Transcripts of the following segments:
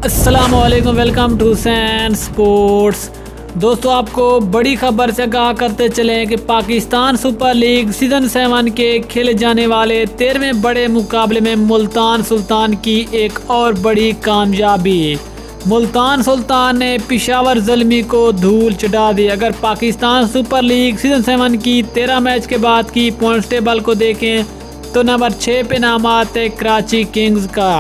अस्सलामुअलैकुम, welcome to San sports. दोस्तों, आपको बड़ी खबर से आगाह करते चले कि पाकिस्तान सुपर लीग सीज़न 7 के खेले जाने वाले 13वें बड़े मुकाबले में मुल्तान सुल्तान की एक और बड़ी कामयाबी। मुल्तान सुल्तान ने पेशावर ज़ल्मी को धूल चटा दी। अगर पाकिस्तान सुपर लीग सीज़न 7 की 13 मैच के बाद की पॉइंट्स टेबल को देखें तो नंबर 6 पे नाम आता है कराची किंग्स का।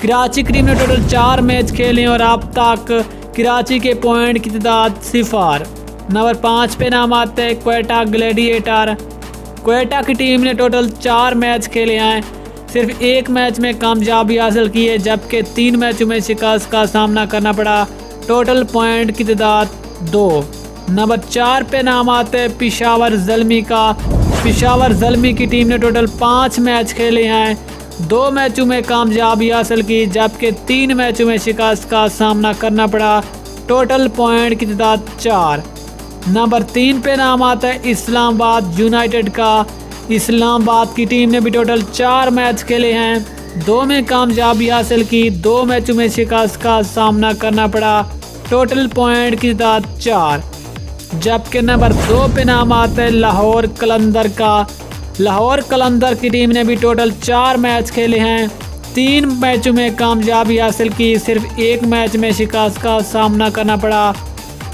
कराची टीम ने टोटल 4 मैच खेले और अब तक कराची के पॉइंट की तादाद 0। नंबर 5 पे नाम आता है क्वेटा ग्लैडिएटर। क्वेटा की टीम ने टोटल 4 मैच खेले हैं, सिर्फ एक मैच में कामयाबी हासिल की है, जबकि 3 मैचों में शिकस्त का सामना करना पड़ा। टोटल पॉइंट की तादाद 2। नंबर 4 पे नाम आता है पेशावर ज़ल्मी का। पेशावर ज़ल्मी की टीम ने टोटल 5 मैच खेले हैं, 2 मैचों में कामयाबी हासिल की, जबकि 3 मैचों में शिकस्त का सामना करना पड़ा। टोटल पॉइंट की तादाद 4। नंबर 3 पे नाम आता है इस्लामाबाद यूनाइटेड का। इस्लामाबाद की टीम ने भी टोटल 4 मैच खेले हैं, 2 में कामयाबी हासिल की, 2 मैचों में शिकस्त का सामना करना पड़ा। टोटल पॉइंट की तादाद 4। जबकि नंबर 2 पे नाम आता है लाहौर कलंदर का। लाहौर कलंदर की टीम ने भी टोटल 4 मैच खेले हैं, 3 मैचों में कामयाबी हासिल की, सिर्फ एक मैच में शिकस्त का सामना करना पड़ा।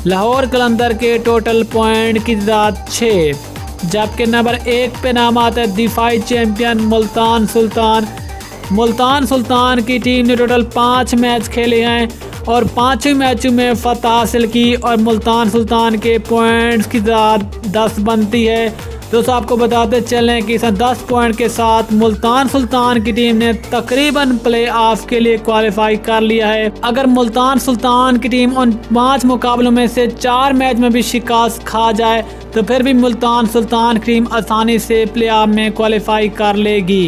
लाहौर कलंदर के टोटल पॉइंट की तादाद 6। जबकि नंबर 1 पे नाम आता है दिफाई चैंपियन मुल्तान सुल्तान। मुल्तान सुल्तान की टीम ने टोटल 5 मैच खेले हैं और 5 मैचों में फतह हासिल की और मुल्तान सुल्तान के पॉइंट्स की तादाद 10 बनती है। दोस्तों, आपको बताते चलें कि इस 10 पॉइंट के साथ मुल्तान सुल्तान की टीम ने तकरीबन प्ले ऑफ के लिए क्वालिफाई कर लिया है। अगर मुल्तान सुल्तान की टीम उन 5 मुकाबलों में से 4 मैच में भी शिकस्त खा जाए तो फिर भी मुल्तान सुल्तान की टीम आसानी से प्ले ऑफ में क्वालिफाई कर लेगी।